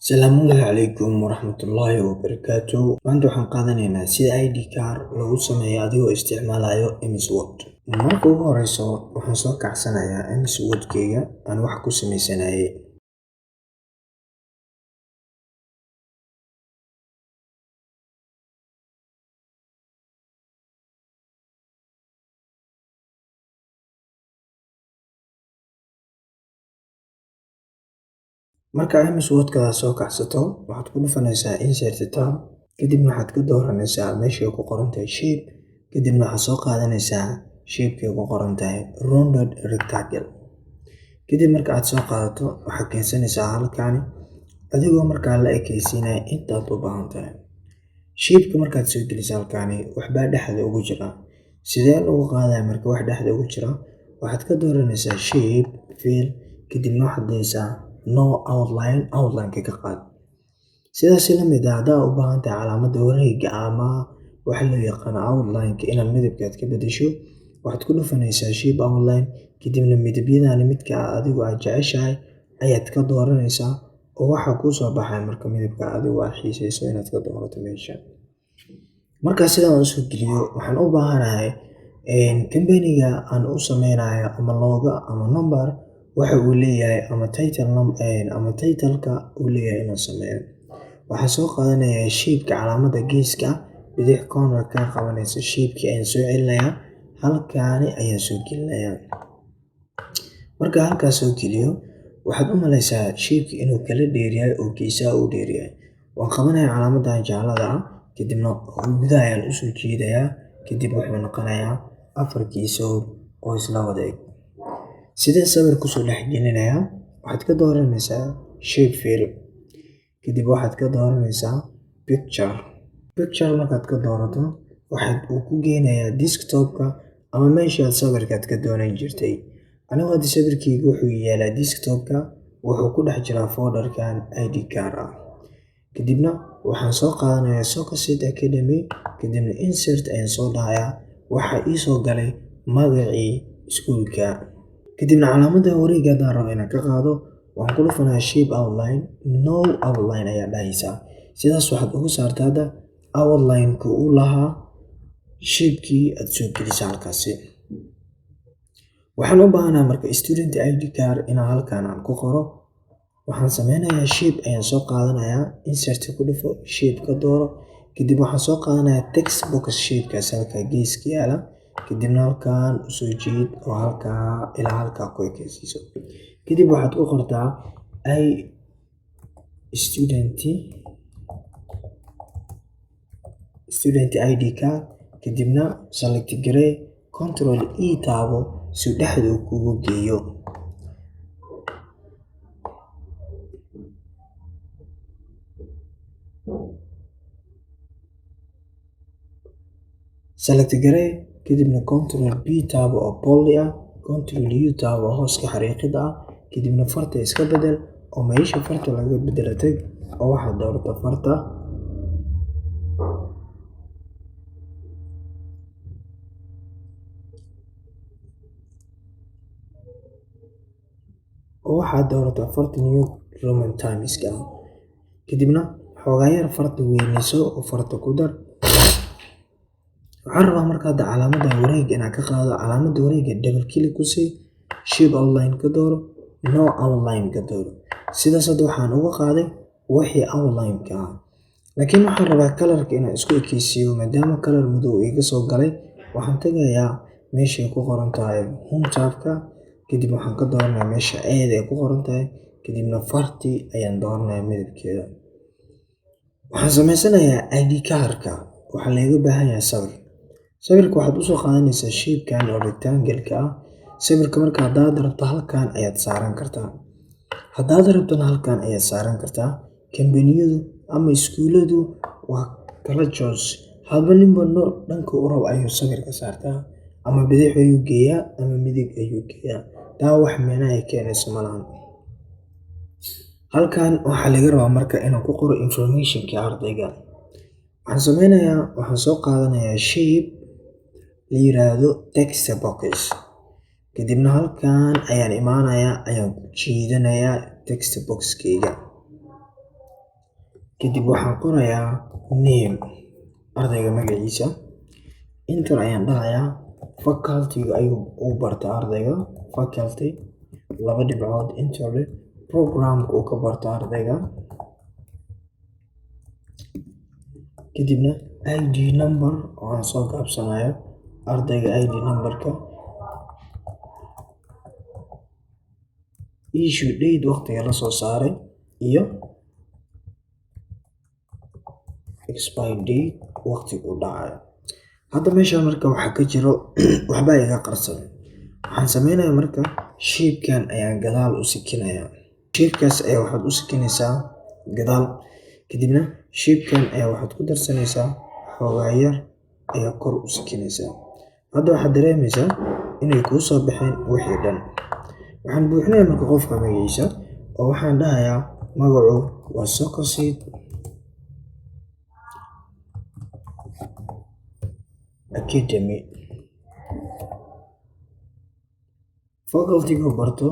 Salaamullaahi calaykum waraxmatullaahi wabarakaatuh. Maanta waxaan qaadanaynaa sida ID card lagu sameeyo adigoo isticmaalaya MS Word. Marka ugu horeyso waxaan soo kacsanayaa MS Word-kayga aan wax ku samaysanayay. Marka MS Word-kaada soo kacsato waxaad ku dhufanaysaa Insert Tab, kadibna waxaad ka dooranaysaa meesha ku qoran tahay Shape, kadibna waxaad soo qaadanaysaa shape-kay ku qoran tahay Rounded Rectangle. Kadib marka aad soo qaadato waxaad keensanaysaa halkaani adigoo markaa la ekaysiinaya intaad u baahan tahay. Shape-ka markaad soo geliso halkaani waxbaa dhexda ugu jira. Sidee lagu qaadaya marka wax dhexda ugu jira? Waxaad ka dooranaysaa Shape, Fill, kadibna waxaad daysaa No Outline-ka ka qaad. Sidaas la mid ah haddaad u baahan tahay calaamadda wareegga ama waxa loo yaqaan outline-ka inaad midabkeed ka beddesho, waxaad ku dhufanaysaa Shape Outline, kadibna midabyadani midka adigu aad jeceshahay ayaad ka dooranaysaa oo waxa kuu soo baxaya marka midabka adigu aad xiisayso inaad ka doorato meesha. Marka sidaan u soo geliyo waxaan u baahanahay company-ga aan u sameynayo ama logo ama number waxa uu leeyahay ama title-ka uu leeyahay inuu sameeyo. Waxaan soo qaadanayaa shape-ka calaamadda geeska bidix corner ka qabanaysa shape-kii ayaan soo celinayaa, halkaani ayaan soo gelinayaa. Marka halkaas soo geliyo waxaad u malaysaa shape-ka inuu kala dheeryahay oo geesaha u dheeryahay. Waan qabanayaa calaamaddan jaallada ah, kadibna gudaha ayaan u soo jiidayaa, kadib wuxuu noqonayaa 4 geesood oo isla wada eg. Sidee sawir kusoo dhex gelinayaa? Waxaad ka dooranaysaa Shape Fill, kadib waxaad ka dooranaysaa Picture markaad ka doorato waxaad ku geynayaa desktop-ka ama meesha sawirkaad ka doonan jirtay. Anigu hadda sawirkayga wuxuu yaalaa desktop-ka, wuxuu ku dhex jiraa folder-kan ID card ah. Kadibna waxaan soo qaadanayaa Socrates Academy, kadibna Insert ayaan soo dhahayaa. Waxaa ii soo galay magacii iskuulka. Kadibna calaamadda wareegga haddaan rabo inaan ka qaado waxaan ku dhufanayaa Shape Outline, No Outline ayaa dhahaysaa. Sidaas waxaad uga saartaa hadda outline-ka uu lahaa shape-kii aad soo gelisay halkaasi. Waxaan u baahanahay marka Student ID card inaan halkaan aan ku qoro. Waxaan sameynayaa Shape ayaan soo qaadanayaa, Insert ku dhufo, Shape ka dooro, kadib waxaan soo qaadanayaa Text Box shape-kaas halkaa geeska yaala, kadibna halkaan u soo jiid oo halkaa ilaa halkaa ku ekaysiiso. Kadib waxaad ku qortaa Student ID card, kadibna select garee, Control E taabo si dhexda uu kugu geeyo. Select garee, kadibna Control B taabo oo bold ah, Control U taabo hooska xariiqida ah, kadibna farta iska bedel oo meesha farta laga bedelatay oo waxaad doorataa farta. New Roman Times-ka. Kadibna xoogaa yar farta weynayso oo farta ku dar. Waxaan rabaa marka hadda calaamadda wareegga inaan ka qaado. Calaamadda wareegga double click ku sii, Shape Outline ka dooro, No Outline ka dooro. Sidaas hadda waxaan uga qaaday wixii outline-ka ah. Laakiin waxaan rabaa color-ka inaan isku ekaysiiyo maadaama color madow iga soo galay. Waxaan tagayaa meesha ku qoran tahay Home tab-ka, kadib waxaan ka dooranayaa meesha A-da ay ku qoran tahay, kadibna fartii ayaan dooranayaa midabkeeda. Waxaan sameysanayaa ID card-ka. Waxaa laga baahan yahay sawir. Sawirka waxaad u soo qaadanaysaa shape-kan oo rectangle-ka ah. Sawirka marka haddaad rabto halkaan ayaad saaran kartaa. Haddaad rabtona halkaan ayaad saaran kartaa. Company-yadu ama iskuuladu waa kala choice. Hadba ninba dhanka u rabo ayuu sawirka saartaa. Ama bidix ayuu geeyaa ama midig ayuu geeyaa. Taa wax micno ay keenayso malahan. Halkaan waxaa laga rabaa marka inaan ku qoro information-kii ardayga. Waxaan soo qaadanayaa shape la yiraahdo Text Box. Kadibna halkaan ayaan imaanayaa, ayaan ku jiidanayaa Text Box-kayga. kadib waxaan qorayaa name ardayga magaciisa. Enter ayaan dhahayaa. Faculty ayuu u barta ardayga. Faculty 2 dhibcood enter leh. Programka uu ka barta ardayga. kadibna ID number oo aan soo gaabsanayo ardayga ID numberka. Issue date waqtiga la soo saaray iyo expire date waqtiga uu dhacayo. Hadda meeshaan marka waxaa ka jiro waxba iga qarsan. Waxaan sameynayaa marka shape-kan ayaan gadaal u sikinayaa. Shape-kaas ayaa waxaad u sikinaysaa gadaal. kadibna shape-kan ayaa waxaad ku darsanaysaa xoogaa yar ayaa kor u sikinaysaa. Hadda waxaad dareemaysaa inay kuu soo baxeen wixii dhan. Waxaan buuxinayaa marka qofka magaciisa oo waxaan dhahayaa magacu waa Sokosid Academy. Faculty-gu barto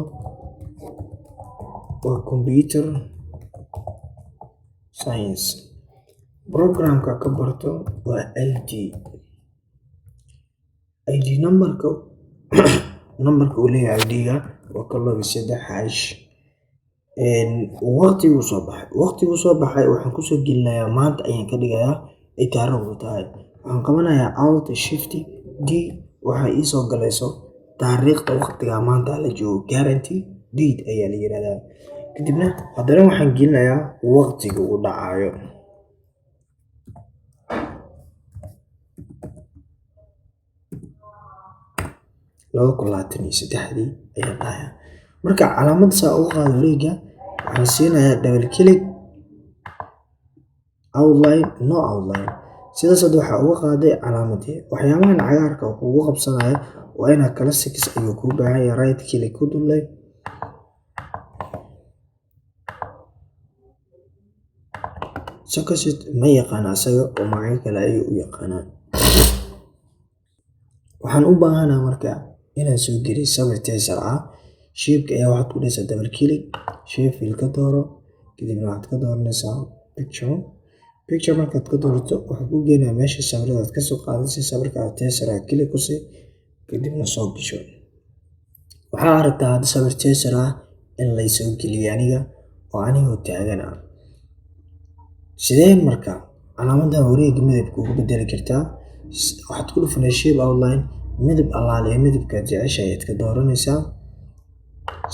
waa Computer Science. Programka ka barto waa IT. ID numberka uu leeyahay ID-ga waa ka 23#. Waqtigu soo baxay waxaan kusoo gelinayaa maanta ayaan ka dhigayaa ay taariikhdu tahay. Waxaan qabanayaa Alt Shift D waxaa ii soo galayso taariikhda waqtiga maanta la joogo guarantee date ayaa la yiraahdaa. kadibna haddana waxaan gelinayaa waqtiga uu dhacayo. ayaan dhahayaa. Marka calaamad saa ugu qaado wareega waxaan siinayaa double click outline no outline. sidaas hadda waxaa uga qaaday calaamadii. waxyaabahan cagaarka oo kugu qabsanaya waa inaad kala sikis ayuu kuu baahan yahay. right click ku dullay. Sokosid ma yaqaan asaga oo magacyo kale ayuu u yaqaanaa. waxaan u baahanaa marka inaan soo geliyo sawir teaser ah. shape-ka ayaa waxaad ku dhaysaa double click. shape fill ka dooro. kadibna waxaad ka dooranaysaa picture markaad ka doorato waxaa ku geenayaa meesha sawiradaad ka soo qaadaysa. sawirka teaser aad click ku sii kadibna soo gasho. waxaa aragtaa hadda sawir teaser ah in la soo geliyay aniga oo anigoo taagan ah. sideen marka calaamadan wareega midabka ugu bedeli kartaa? waxaad ku dhufanaysaa shape outline midab allaale ee midabkaad jeceshahay ayaad ka dooranaysaa.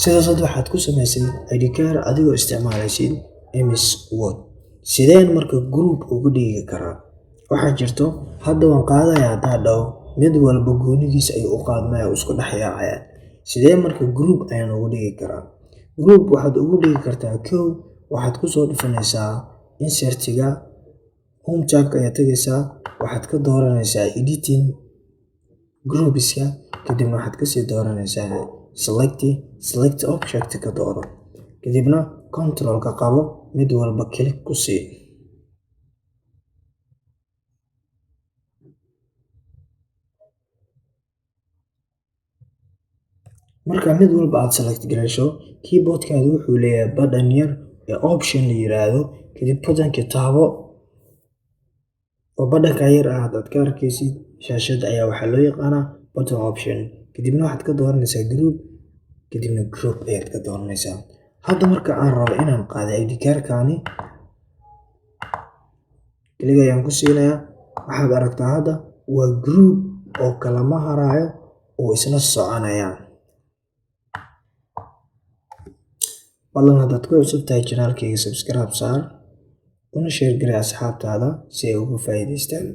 sidaas hadda waxaad ku samaysay ID card adigoo isticmaalaysid MS Word. sideen marka group ugu dhigi karaa? waxaa jirto hadda waan qaadayaa haddaa dhaw mid walba goonigiisa ayuu u qaadmaya oo isku dhex yaacaya. sideen marka group ayaan ugu dhigi karaa? group waxaad ugu dhigi kartaa kow waxaad ku soo dhufanaysaa insertiga home tab-ka ayaad tagaysaa. waxaad ka dooranaysaa editing groupska. kadibna waxaad kasii dooranaysaa select object ka dooro. kadibna control ka qabo mid walba click ku sii. marka mid walba aad select garayso keyboardkaada wuxuu leeyahay button yar ee option la yiraahdo. kadib buttonka taabo oo buttonka yar aad ka arkaysid shaashada ayaa waxaa loo yaqaanaa button option. kadibna waxaad ka dooranaysaa group. kadibna group ayaad ka dooranaysaa. hadda marka aan rabo inaan qaado ID card-kaani click ayaan ku siinayaa. waxaad aragtaa hadda waa group oo kalama harayo oo isla soconaya. fadlan haddaad ku cusub tahay channelkayga subscribe saar una share garee asxaabtaada si ay uga faa'iidaystaan.